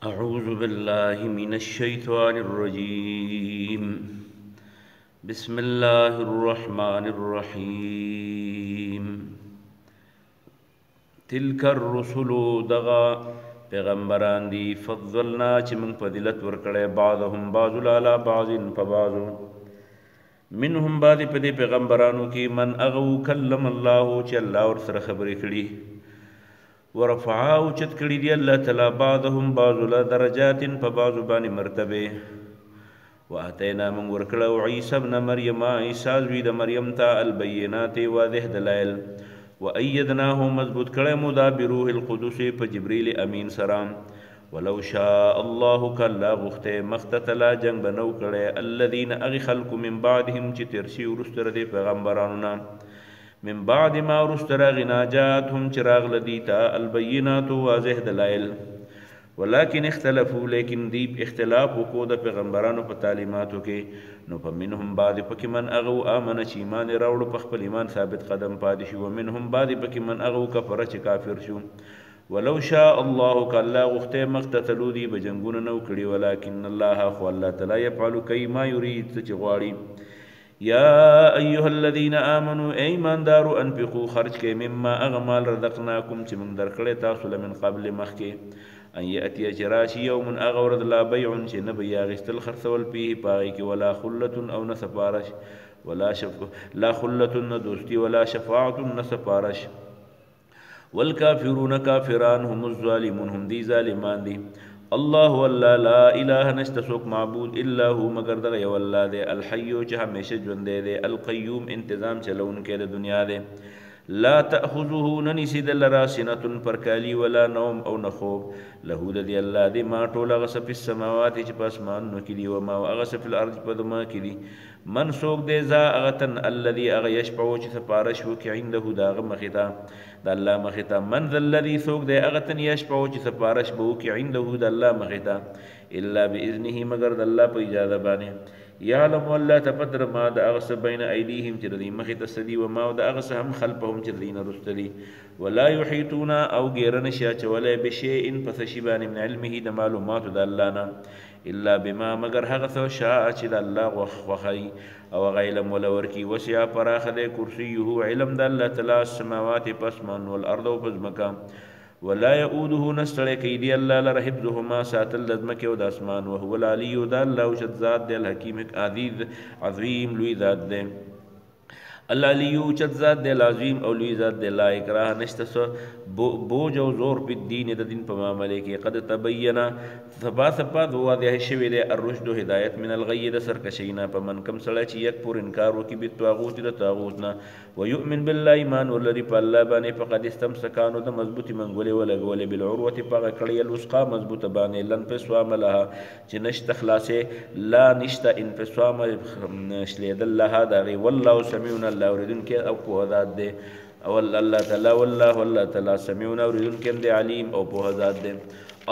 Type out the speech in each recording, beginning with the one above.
أعوذ بالله من الشيطان الرجيم. بسم الله الرحمن الرحيم. تلك الرسل دغا پیغمبران دی فضلنا چې من فضیلت ورکړې بعضهم بعض علی بعض فبعض منهم بعض په دې پیغمبرانو کې من اغو کلم الله چې الله ور سره خبرې کړي ورفع او چت کړي دی الله تعالی بعضهم بعض له درجات په بعض باندې مرتبه واتینا من ورکړو عیسی ابن مریم عیسی زوی د مریم ته البینات واضح دلائل وأيدناه مضبوط کړه مو دا بروح القدس په جبريل امین سلام ولو شاء الله کلا غخته مختتلا جنگ بنو کړه الذين اغ خلق من بعدهم چې ترسي ورستره دي پیغمبرانو من بعد ما ورستره غناجاتهم چراغ لدیتا البینات واضح دلائل ولكن اختلفوا لیکن دیب اختلاف وکړو د پیغمبرانو په تعلیماتو کې نو په منهم بعد پکې من اغو امن چې ایمان راوړو په خپل ایمان ثابت قدم پاتې شو ومنهم بعد پکې من اغو کفر چې کافر شو ولو شاء الله کلا غخته مقتتلوا دی بجنګونه نو کړي ولكن الله خو الله تعالی يفعل كما يريد چې غواړي یا ایها الذين امنوا ایماندارو انفقوا خرج کې مما اغمال رزقناکم چې موږ درکړې تاسو لمن قبل مخکې ان یاتی جراشی یوم اغورد لا بیع چې نه بیا غستل خرڅول فيه پاغي کې ولا خلة او نسپارش ولا لا خلة دوستی ولا شفاعة نسپارش والکافرون کافران هم الظالمون هم دی ظالمان دی الله والله لا اله نشتسوک معبود الا هو مگر دغه یو الله دی الحي چې همیشه ژوند دی القیوم انتظام چلون کې د دنیا دی لا تأخذه ننسی دل راسنة پرکالی ولا نوم او نخوب له د دی الله دی ما ټول غس په السماوات چې پاسمان نو کړي و ما غس په الارض په دما کړي من سوق دی ذا اغتن الذي اغ يشفع چې سفارش وکي عنده داغه مختا د الله مختا من ذا الذي سوق دی اغتن يشفع چې سفارش بو کې عنده د الله مختا الا باذنه مگر د الله په اجازه باندې یعلم الله تقدر ما د اغس بین ایدیهم چې د مخې تسدی و ما د اغس هم خلفهم چې دین رستلی ولا یحیطون او غیرن شیا چولای بشیء فسشبان من علمه د معلومات د الله نه الا بما مگر هغه څه شاء چې د الله وخی او علم ولور کی وسع پراخ د کرسیه علم د الله تعالی السماوات پسمان والارض وبزمکا ولا يؤوده نستړی کیدی الله لره حفظهما ساتل لزمکه او د اسمان وهو العلی د الله او شد ذات د الحکیم عزیز عظیم لوی ذات د العلی او شد ذات د العظیم او لوی ذات د لا اکراه نشته بوج او زور په دین د دین په معاملې کې قد تبینا ثبات واضح شوی د الرشد هدایت من الغی د سرکشینا په من کم سړی چې یک پور انکار وکي به طاغوت د طاغوت نه ويؤمن بالله ایمان ولري په الله باندې فقد استمسکانو د مضبوطی منګولې ولګولې بالعروه په کړي الوسقا مضبوطه باندې لن پسوام لها چې نشته خلاصې لا نشته انفسوام شلید الله دغه والله سميع الله اوریدن کې او په ذات دی او الله تعالی والله تعالی سميع اوریدن کې دی علیم او په ذات دی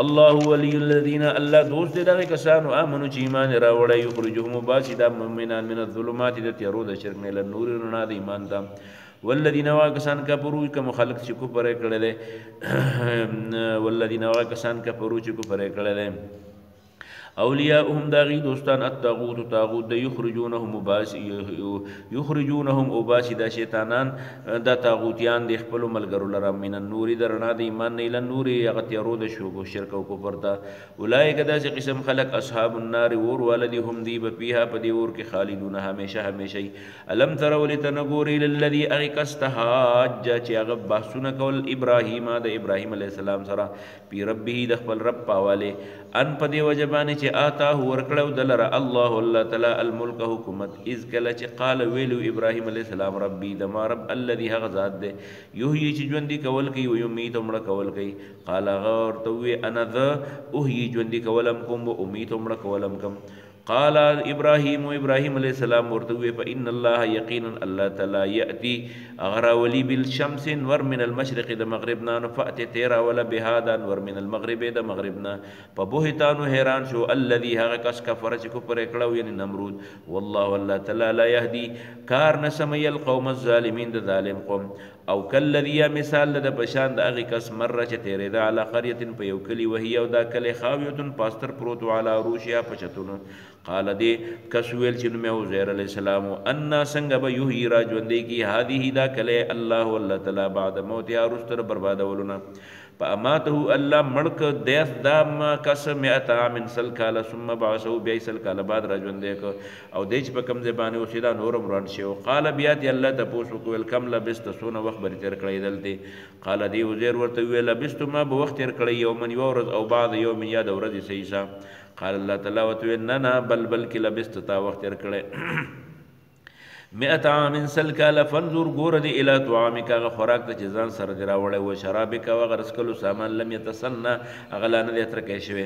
الله ولي الذين الله دوست دغه کسانو امنو چې ایمان راوړی یخرجهم باسد مؤمنان من الظلمات د تیارو د شرک نه له نور رڼا د ایمان ته والذین واکسان کفروا کوم خلق چې کفر کړل والذین واکسان کفروا چې کفر کړل اولیاءهم داغی دوستان الطاغوت طاغوت یخرجونهم اباسی دا شیطانان دا طاغوتیان د خپل ملګرو لره من النور درنا د ایمان نه ال نور یغتیرو د شوګو شرک او کفر ته اولئک داسې قسم خلق اصحاب النار ور والدهم دی بپیها په دی ور کې خالدون همیشه همیشه الم تروا لتنغور للذي اغكستحاج چې هغه بحثونه کول ابراهیم د ابراهیم علی السلام سره پی ربه د خپل رب پاواله ان په دی وجبانه آتاه ورکړو دلره الله تعالی الملک حکومت اذ کله چې قال ویلو ابراهیم علیه السلام ربي د ما رب الذي هغه ذات دی یحیی چې ژوندي کول کوي او یمیت مړه کول کوي قال غور تو انا ذا احیی ژوندي کولم کوم او امیت مړه کولم کوم قال ابراهيم عليه السلام ورته فإن الله يقينا الله تعالى يأتي اغرا ولي بالشمس ور من المشرق د مغربنا فأت تيرا ولا بهذا ور من المغرب د مغربنا فبهتان حیران شو الذي هغه کس کفر چې کفر کړو یعنی نمرود والله تعالى لا يهدي کار نسمي القوم الظالمين د ظالم قوم او کلذي مثال د پشان د هغه کس مره چې تیرې ده علی قريه په یو کلی وهي او دا کلی خاویه پاستر پروت علی روشیا پچتونو قال دې کس ویل چې نو عزیر علیہ السلام ان څنګه به یحیی را ژوندې کی هذه دا کلی الله والله تعالی بعد موت یا رستر بربادولونه فاماته الله مړک دیس دام کس مئات من سل کال ثم بعثه بیسل کال بعد را ژوندې کو او دیج په کم زبانه او سیدا نورم ران شو قال بیا دی الله تاسو کو ول کم لبست سونه وخت بر تیر کړی دلته قال دی عزیر ورته ویل لبست ما به وخت تیر کړی یوم یورز او بعد یوم یا د ورځې سیسا قال الله تعالی وتو بل کې لبست تا وخت تیر کړی 100 عام سل کاله فانظر ګور دی الی طعامک هغه خوراک ته چې ځان سره دی راوړی و شرابک او هغه رسکلو سامان لم یتسنى هغه لا نه دی ترکی شوی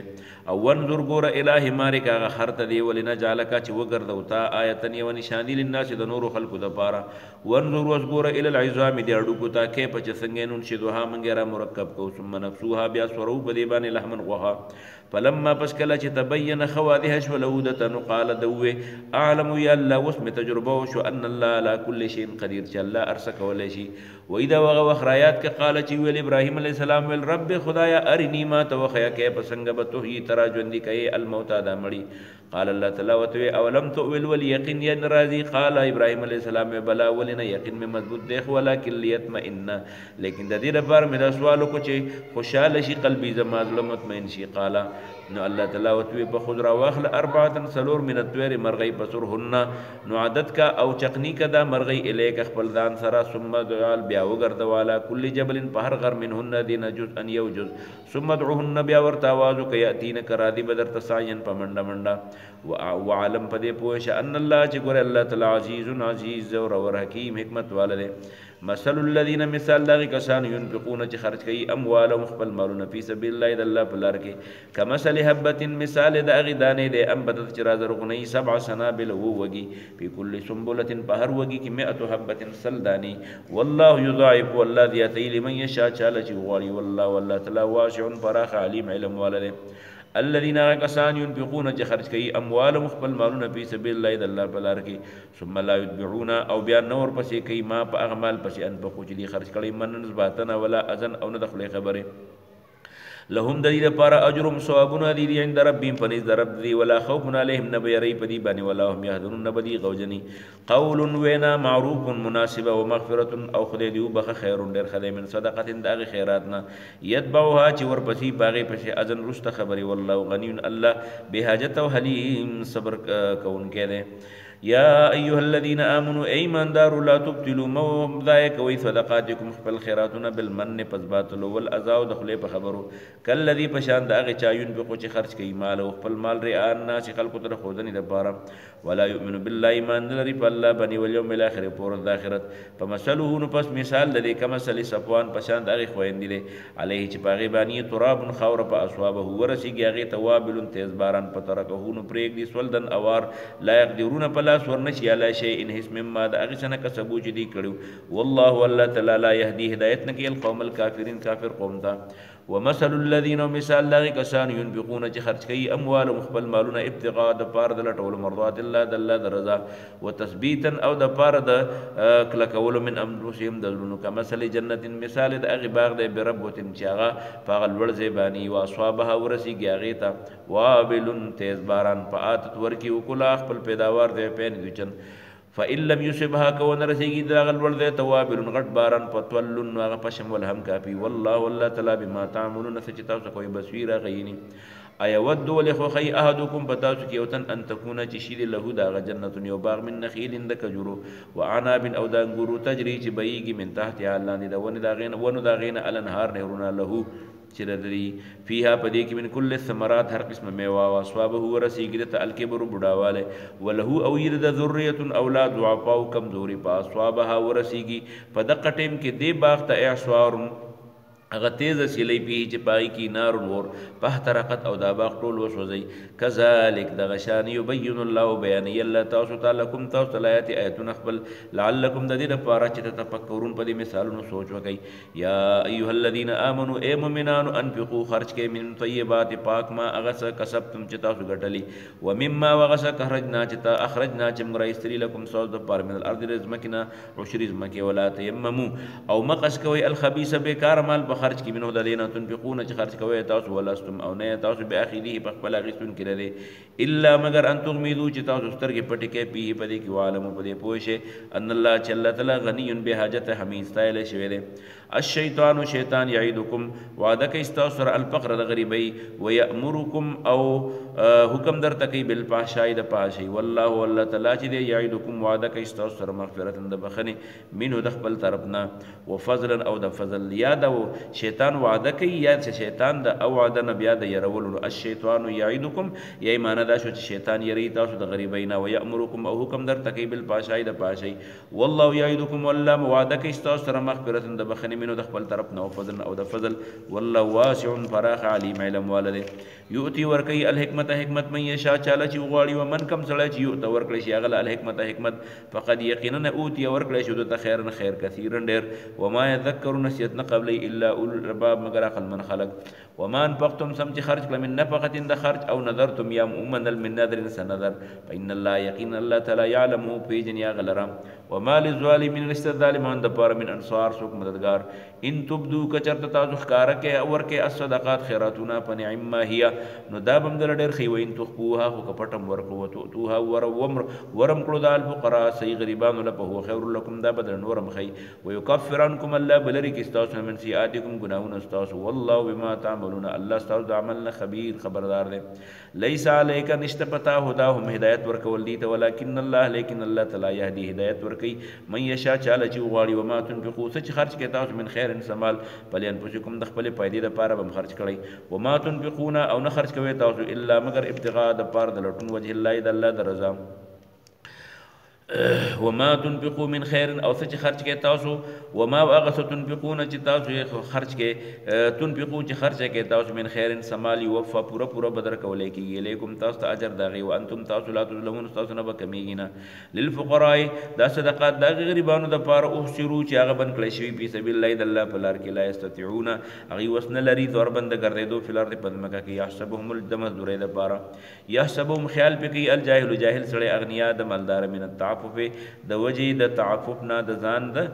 او وانظر ګور الی حمارک هغه خر ته دی ولنجعلک چې وګرځو تا آیتن یو نشانی للناس د نور خلقو د پاره وانظر وذكر الى العظام دی اډو تا کې په چې څنګه نون شي دوها منګرا مرکب کو ثم نفسوها بیا سورو په دی باندې لحمن غوها فلما پس کله چې تبین خوادها شولودته قال دوه اعلم یا الله وسم تجربه شو ان الله على كل شيء قدير چې الله ارسک ولا شي واذا وغ وخرایات کې قال چې ویل ابراهيم عليه السلام ول رب خدایا ارني ما توخیا کې پسنګ به توهي ترا ژوندې کوي الموت دا مړي قال الله تعالی وتو اولم تؤول واليقين ين راضي قال ابراهيم عليه السلام بلا ولنا يقين میں مضبوط دیکھ ولكن ليطمئن لیکن د دې لپاره مې دا سوال کو چې خوشاله شي قلبي زما ظلم مطمئن شي قال نو الله تعالی وتو په خضرا واخل 4 سلور من الطير مرغي بصرهن نو عادت کا او چقنی کا دا مرغي الیک خپل دان سرا ثم دعال بیا وګرځ والا کل جبل په هر غر منهن دین جزء ان يوجز ثم ادعوهن بیا ورتا आवाज کوي اتین کرا دی بدر تساین پمنډ منډا وعالم پدې پوښ ان الله چې ګور الله تعالی عزیز اور حکیم حکمت والده مثل الذين مثال دغه کسان ينفقون چې خرج کوي اموالهم خپل مالونه په سبیل الله د الله په لار کې کمثل حبه مثال دغه دانې د انبتت چې راځرغنی 7 سنابل وږي په کل سنبله په هر وږي کې 100 حبه سل دانی والله يضاعف والله ذاتي لمن يشاء چاله چې غواړي والله تعالی واسع فراخ علیم علم والده الذين كسان ينفقون خرج کوي اموالهم خپل مالونه په سبیل الله د الله په لار کې ثم لا يتبعون او بیا نور پسې کوي ما په اعمال پسې ان په خوچ دي خرج کړي من نسباتنا ولا اذن او نه دخلي خبره لهم دلیل پارا اجرم ثوابنا دی عند ربهم فنز رب دی ولا خوف عليهم نبيري پدی بني ولا هم يحزنون نبدي غوجني قول وینا معروف مناسبه ومغفرة او خدای دی وبخ خیر ډیر خدای من صدقه دغه خیراتنا يتبعها چې ور پسې باغې پسې اذن رست خبري والله غني الله بهاجت او حليم صبر کون کړي یا ایها الذين امنوا ایمان دار لا تبطلوا مذائق و صدقاتكم خپل خیراتنا بالمن پسباتل والاذى دخل په خبرو کلذي پشان دغه چایون په کوچ خرج کوي مال او خپل مال رئان الناس خلق تر خودنی د بارم ولا يؤمن بالله ایمان لري په الله بني واليوم الاخر پور د اخرت فمثله نو پس مثال د کمثل صفوان پشان دغه خويندې له عليه چې پاغي بانی تراب خور په اسوابه ورسیږي هغه توابل تیز باران په ترکه نو پرېګ دي سولدن اوار لا يقدرون لاس ورنشي على شيء ان هس مما دا اغسنه کسبو چې دی کړو والله والله تعالی لا يهدي هدایت نکي القوم الكافرين کافر قوم تا ومثل الذين مثال لغی کسان ينفقون چې خرج کوي اموال مخبل مالونه ابتغاء د پاره د لټول مرضات الله د الله د رضا وتثبيتا او د پاره د کله کول من امرهم د لونو کمثل جنت مثال د اغه باغ د بربوتن چاغه پاغل ور زیبانی وا اصحابها ورسیږي هغه تا وابل تیز باران فاتت ورکی وکلا خپل پیداوار دی پین دچن فإن لم يصبها كون رسيگی داغل ورده توابل غټ باران پتولن واغ پشم والهم کافی والله تعالی بما تعملون سچتا کوئی بصیر غینی ایا ود ولخ خی احدکم بتاسو کیوتن ان تكون تشید له داغ جنت یو باغ من نخیل دکجرو وعناب او دانګورو تجری چې بیگی من تحت الله دی ون داغین الانهار نهرنا له چردری فيها پدې کې من کل الثمرات هر قسم میوه او اسوابه ورسیږي د الکبر بډاواله وله او يرد ذریه اولاد ضعفاء کمزوري په اسوابها ورسیږي په دقه ټیم کې دی باغ ته اعصار هغه تیز سیلی پیه چې پای کی نار ور فاحترقت او دا باغ ټول وسوځي کذالک دغه شان یبین الله بیان الله تاسو تعالی کوم تاسو آیات آیتونه خپل لعلکم د دې لپاره چې تفکرون په دې مثالونو سوچ وکړئ یا ایها الذین آمنوا ای مؤمنانو انفقوا خرج کړئ من طیبات پاک ما هغه څه کسبتم چې تاسو ګټلی و مما وغس خرجنا چې اخرجنا چې موږ راایستلی لکم تاسو د پاره من الارض رزمکنا عشر رزمکه ولا تیمموا او مقص کوي الخبيث بیکار مال خرج کی منو دلینا تنفقون چې خرج کوي تاسو ولستم او نه تاسو به اخیری په خپل غیستون کې لري الا مگر ان تغمیدو چې تاسو سترګې پټې کې پیه پدې کې عالم پدې پوښه ان الله چې الله تعالی غنی به حاجت حمید استایل شوی دی الشیطان شیطان یعیدکم وعده کوي تاسو سره الفقر د غریبی ويامرکم او حکم در تکي بالفحشاء د پاشي والله والله تعالی چې دی یعیدکم وعده کوي تاسو سره مغفرت د بخنه منه د خپل طرفنا وفضلا او د فضل یاد او شیطان وعده کوي یا شیطان د او وعده نه بیا د يرول الشیطان یعیدکم یا ایمان دا شو چې شیطان یری تاسو د غریبینا ويامرکم او حکم در تکي بالفحشاء د پاشي والله یعیدکم والله وعده کوي تاسو سره مغفرت د بخنه منو د خپل طرف نه او فضل او د فضل والله واسع فراخ علیم علم والده یؤتی ورکی الحکمت حکمت من یشاء چاله چې غواړي ومن کم سړی چې یؤت ورکړي شي هغه الحکمت حکمت فقد یقینا اوتی ورکړي شو د خیر خیر کثیر ډیر وما یذکر نسیت نه قبل الا اول الباب مگر عقل من خلق وما انفقتم سم چې خرج کړه من نفقه د خرج او نظرتم یا مؤمن من نظر نظر فإن الله یقینا الله تعالی یعلم فی جنیا غلرا وما للظالمین استظالمان د پاره من انصار سوک مددگار ان تبدو کچرت تاسو ښکارا کې اور کې الصدقات خیراتونه پنعم ما هي نو دا بم در ډېر خي وین تخبوها خو کپټم ورکو توها ورم کړو د الفقراء صحیح غریبانو له هو خیر لكم دا بدل نورم خي ويكفر عنكم الله بلری کې تاسو من سیئاتکم گناهونه تاسو والله بما تعملون الله تاسو د عملنا خبير خبردار دی ليس عليك نشتپتا هداهم هدایت ورکول دي ته ولکن الله لیکن الله تعالی يهدي هدایت ورکي من یشاء چاله چې غواړي وما تنفقوا سچ خرج کې تاسو من خیر سمال پلین پوشکم د خپل پیدې د پاره بم خرج کړی وما تنفقون او نه خرج کوي تاسو الا مگر ابتغاء د پاره د لټون وجه الله د الله د رضا وما تنفقوا من خير او سچ خرج کې تاسو وما اغس تنفقون چې تاسو خرج کې تنفقوا چې خرج کې تاسو من خير سمالي وفا پورا بدر کولې کې الیکم تاسو ته اجر داغي وانتم تاسو لا تظلمون تاسو نه بکمیږي نه للفقراء دا صدقات د غریبانو د پاره او شروع چې هغه بن کړی شوی په سبیل الله د الله په لار کې لا یستطيعون هغه وسن لري تور بند ګرځیدو فلارد په مکه کې یحسبهم الدم ذره د پاره یحسبهم خیال پکې الجاهل جاهل سره اغنیا د مالدار من التعفف د وجه د تعفف نه د ځان د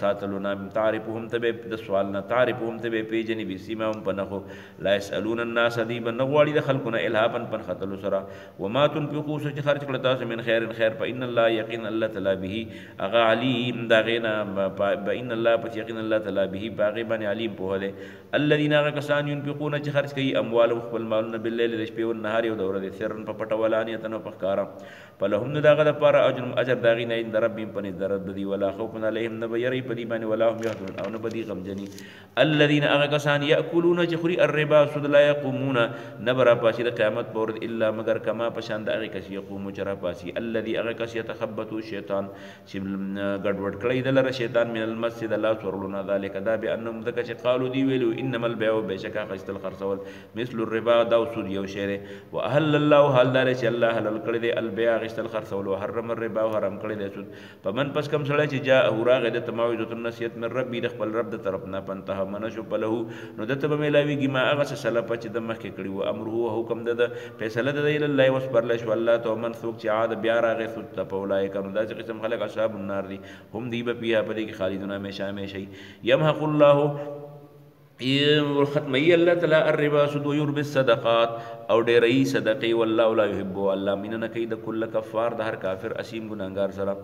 ساتلونه تعرفهم تبه د سوال نه تعرفهم تبه پیجنې به سیمهم پنخو لا يسالون الناس دی بنغواړي د خلقونه الهابن پن خطل سرا وما تنفقوا سچ خرج کړه تاسو من خیر فإن الله يقين الله تعالی به اغا علیم دا غینا بإن الله پس یقین الله تعالی به باغی باندې علیم په هله الذين كسان ينفقون چې خرج کوي اموال خپل مالونه بالليل د شپې او نهار او د ورځې سرن په پټولانیت نو په ښکارا فلهم داغه د پاره اجر داغي نه د رب پني درد دی ولا خوف عليهم نبيري پدی باندې ولا هم يحزنون او نه بدی غمجني الذين اغكسان ياكلون جخري الربا سود لا يقومون نبر پاسي د قیامت پر الا مگر کما پشان د اغه کس يقوم چر پاسي الذي اغكس يتخبط الشيطان چې ګډوډ کړی د لره شیطان من المسجد الله سورلنا ذلك دا بانهم ذک چې قالوا دی ویلو انما البيع بشکا خستل خرڅول مثل الربا دا سود یو شری واهل الله حال دار چې الله حلال کړی دی البيع غشتل خرڅول او حرم الربا او حرام کړی دی سود پمن پس کم سړی چې جاء اوراغه د تماویذ النصیحت من ربی د خپل رب د طرف نه پنته منشو پله نو دته به ملاویږي ما هغه سلف چې د مخکې کړی و امره او حکم د فیصله د الله وسپرل شو الله تو من څوک چې عاد بیا راغی سود ته پولای کنه دا چې قسم خلق اصحاب النار دي هم دی به بیا په دې کې خالدون همیشه یمحق الله ختمي الله تعالی الربا سود ويربي الصدقات او ډېرې صدقې والله لا يحب الله من کید کل کفار د هر کافر اسیم ګناګار سره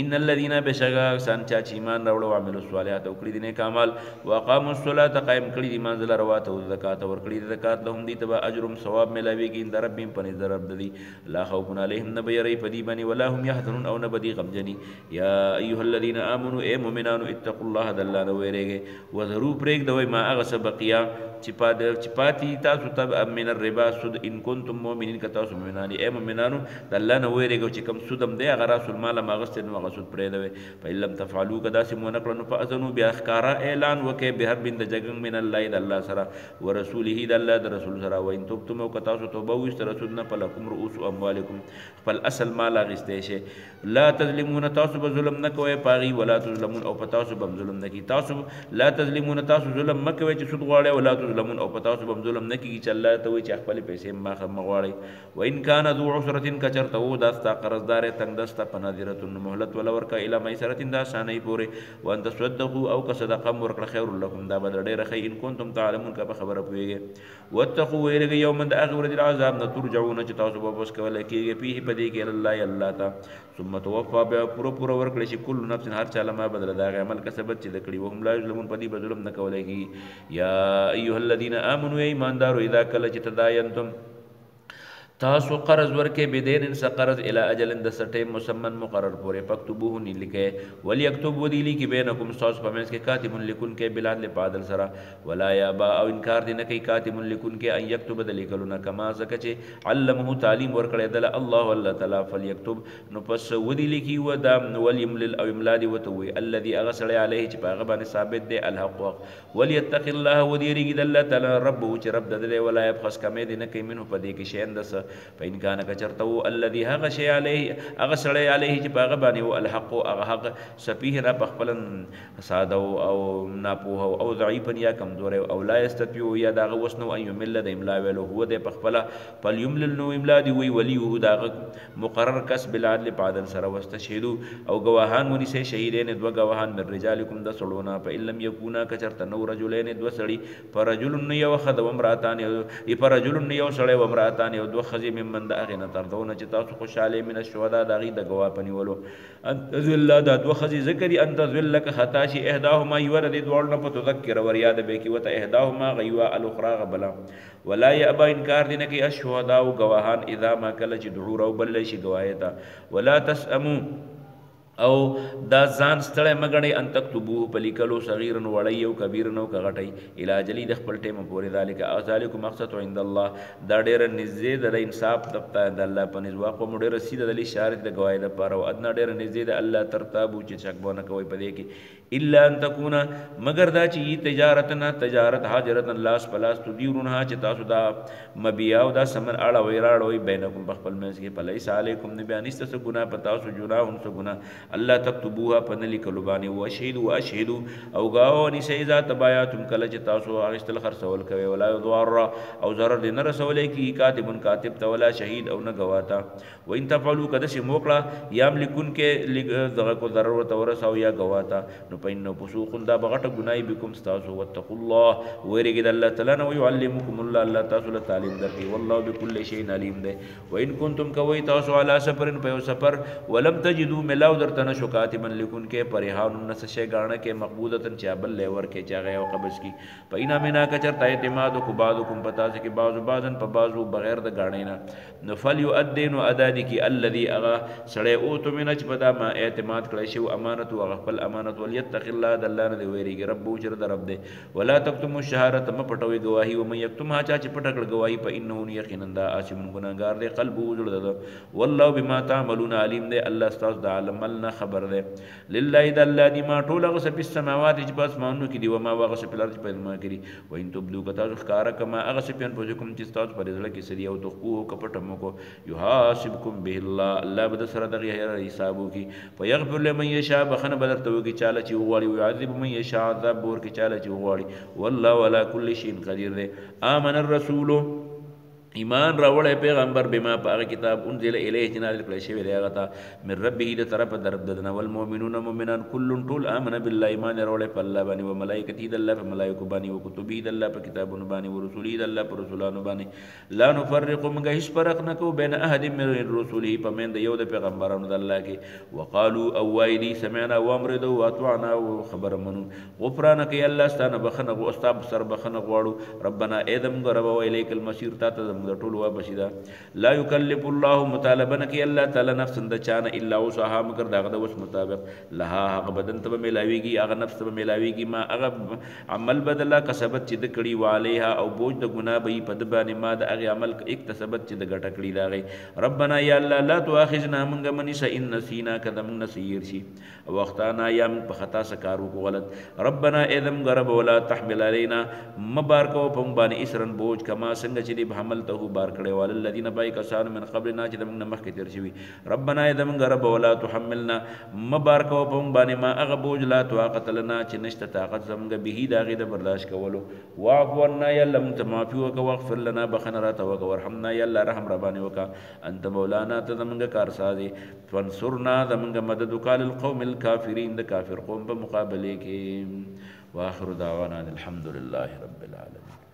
ان الذين بشغا سان چا چې ایمان راوړ او عمل الصالحات او کړی دي نیک اعمال واقاموا الصلاه قائم کړی دي منزل روات او زکات ور کړی دي زکات لهم دي تبع اجرهم ثواب ملاويږي ان ربهم پنځ درب دي لا خوف عليهم نبيري پدی بني ولا هم يحزنون او نبدي غمجني يا ايها الذين امنوا اي مؤمنان اتقوا الله دلنا ويرګي وذرو پرېګ دوی ما هغه سبقیا چې پاتې تاسو ته من الربا سود ان کنتم مؤمنین که تاسو مؤمنان اے مؤمنانو د الله نه ویریږئ چې کوم سودم دی هغه راس المال ماغست نو هغه سود پرېږدئ فإن لم تفعلوا که داسې مو نه کړه نو فأذنوا بیا ښکارا اعلان وکړئ بحرب د جګړې من الله د الله سره ورسوله د الله د رسول سره وإن تبتم او که تاسو توبه وویسته رسول نه فلکم رؤوس اموالکم خپل اصل مال اخیستی شي لا تظلمون تاسو به ظلم نه کوئ پاغي ولا تظلمون او په تاسو به ظلم نه کیږي تاسو لا تظلمون تاسو ظلم مه کوئ چې سود غواړئ ولا تظلمون او په تاسو به ظلم نه کیږي چې الله ته وایي چې خپلې پیسې مه غواړئ وإن كان ذو عسرة کچرته و دا ستا قرضدار تنګ دسته فنظرة مهلت ولا ورکه الی میسرة دا آسانۍ پورې وان تصدقوا او که صدقه مو ورکړه خیر لکم دا به ډېره ښه ان کنتم تعلمون که په خبره پوهېږئ واتقوا ویرېږئ یوما د هغې ورځې العذاب نه ترجعون چې تاسو به واپس کولی کېږئ فیه په دې کې الله الله ته ثم توفا بیا پوره ورکړی شي کل نفس هر چا له ما بدله د هغې عمل کسبت چې ده کړي وهم لا یظلمون په دې به ظلم نه کولی کېږي یا ایها الذین آمنوا ای ایماندارو اذا کله چې تداینتم تاسو قرض ورکې بدین س قرض الی اجل د سټه مسمن مقرر پورې پکتبوه نی لیکه وليكتب ودی لیکي بینکم تاسو په منځ کې کاتب لیکون کې بلاد لپادل سره ولا یابا او انکار دي نه کوي کاتب لیکون کې ان یكتب د لیکلونه کما زکه چې علمه تعلیم ورکړی دل الله الله تعالی فلیکتب نو پس ودی لیکي و دا وليملل او املاد وتوي الذي اغسل علیه چې په هغه باندې ثابت دی الحق وليتق الله ودی ریګ الله تعالی رب چې رب د ولا يبخس کمې دي نه کوي منه په دې کې شین دس فإن كان كچرته الذي هغه شی علیه هغه سړی علیه چې په هغه باندې و الحق هغه حق سفیه را پخپلن ساده او ناپوه او ضعیفا یا کمزور او لا یستطيع یا دغه وسنو ان یمل د املا ویلو هو د پخپل فلیمل نو املا دی وی ولی دغه مقرر کس بالعدل بعدل سره واستشهدوا او گواهان ونی سي شهیدین دو گواهان من رجالکم د سړونا فإن لم یکونا کچرته نو رجلین دو سړی فرجل یو خد و امراتان فرجل یو سړی و امراتان یو دو خزی من د هغې نه تردونه چې تاسو خوشحالې من الشهدا د هغې د ګواه په نیولو ان تذل دا دوه ښځې ذکر ان تذل لکه خطا شي احداهما یوه د دې دواړو نه په تذکر ور یاده به کړي ورته احداهما غیوه الاخرى غبله ولا یابا انکار دی نه کوي الشهدا او ګواهان اذا ما کله چې دعو راوبللی شي ګواهۍ ته ولا تسأمو او دا ځان ستړی مګڼئ ان تکتبوه په لیکلو صغیرا وړی او کبیرا او که غټئ الی اجلي د خپل ټیمه پورې ذلکم مقصد عند الله دا ډېره نږدې ده د انصاف د الله په نزد واقع مو ډېره سیده د شارط د ګواهۍ دپاره او ادنا ډېره نږدې ده الله ترتابو چې شک به ونه کوئ په دې کې الا ان تکونه مګر دا چې تجارت حاجرتا لاس په لاس تدیرونها چې تاسو دا مبیع او دا سمن اړوئ راړوئ بینکم په خپل منځ کې فلیس علیکم نه بیا نشته څه ګناه په تاسو جناح څه ګناه الله تكتبوها پنلی کلو باندې واشهدوا او گاو نسی اذا تبایاتم کله چې تاسو اغشتل خرڅول کوي ولا یضار او ضرر نه رسولې کی کاتب ته ولا شهید او نه گواتا و ان تفعلوا کده چې موکړه یاملکون کې دغه کو ضرر ورته ورساو یا گواتا نو پینو فسوق دا بغټه ګنای بكم تاسو واتقوا الله ويرګد الله تعالی نو يعلمكم الله تاسو له تعلیم درکې والله بكل شيء علیم ده و ان کنتم کوي تاسو علی سفرن په سفر ولم تجدوا ملاو درته نشو کاتبن لیکون کې پریحان نس شی غاڼه کې مقبودتن چابل لیور کې چاغه او قبض کی پینا مینا کچرتا اعتماد کو بعضکم پتا سے کہ بعضن په بعضو بغیر د غاڼې نه نفل یؤدین ادا دي کی الذي اغا سړی او تو مینا چې پدا ما اعتماد کړی شی امانت او خپل امانت وليتق الله د الله نه ویریږي رب وجر د رب دی ولا تکتم الشهاده م پټوي گواہی او م یکتم ها چا چې پټکړ گواہی په انه یقینا دا اسم ګناګار دی قلب وجر د والله بما تعملون علیم دی الله استاذ د عالم خبر ده لله د الله دی ما ټول غس په سماوات چې پس مانو کې دی و ما غس په لارج په ما کړي و ان تبدو کتا ښکارا کما غس په ان پوزکم چې تاسو پر ځل کې سړي او تخو کپټم کو یحاسبکم به الله الله بد سره دغه حسابو کې فیغفر لمن یشاء بخنه بدرته کې چاله چې وغواړي او يعذب من یشاء عذاب ور کې چاله چې وغواړي والله ولا كل شيء قدیر ده امن الرسول ایمان راوړی پیغمبر بما په هغه کتاب انزل الیه چې نازل کړی شوی دی هغه ته من ربه د طرفه د رب ددنه والمؤمنون مؤمنان کل ټول آمن بالله ایمان راوړی په الله باندې و ملائکته د الله په ملائکو باندې و کتبه د الله په کتابونو باندې و رسوله د الله په رسولانو باندې لا نفرق موږ هیڅ فرق نه کوو بین احد من رسوله په مند یو د پیغمبرانو د الله کې وقالوا او وایدی سمعنا وامرنا واطعنا خبر منو غفرانک ای الله ستانه بخنه او استاب سر بخنه غواړو ربنا ادم غرب و الیک المصیر تا ته زموږ د ټولو واپسې ده لا یکلف الله مطالبه نه کوي الله تعالی نفس د چانه الا وسعها مگر د هغه د وس مطابق لها هغه بدن ته به میلاویږي هغه نفس ته به میلاویږي ما هغه عمل بدله کسبت چې د کړي وعلیها او بوج د ګناه به په د باندې ما د هغې عمل اکتسبت چې د ګټه کړي د هغې ربنا یا الله لا تؤاخذنا موږ منیسه ان نسینا که د موږ نه څه هېر شي او اخطانا یا موږ په خطا څه کار وکړو غلط ربنا ای د موږ رب ولا تحمل علینا مه بار کوه په موږ باندې اسرن بوج کما څنګه چې دې حملته بار کړی وعلى الذین بای کسانو من قبلنا چې د موږ نه مخکې تېر شوي ربنا ای د موږ رب ولا تحملنا مه بار کوه په موږ باندې ما هغه بوج لا طاقت لنا چې نشته طاقت زموږ به د هغې د برداشت کولو واعف عنا یا الله موږ ته معافي وکړه واغفر لنا بخښنه راته وکړه وارحمنا یا الله رحم راباندې وکړه انت مولانا ته زموږ کارساز یې فانصرنا زموږ مدد وکړه للقوم الکافرین د کافر قوم په مقابلې کې واخر دعوانا الحمد لله رب العالمین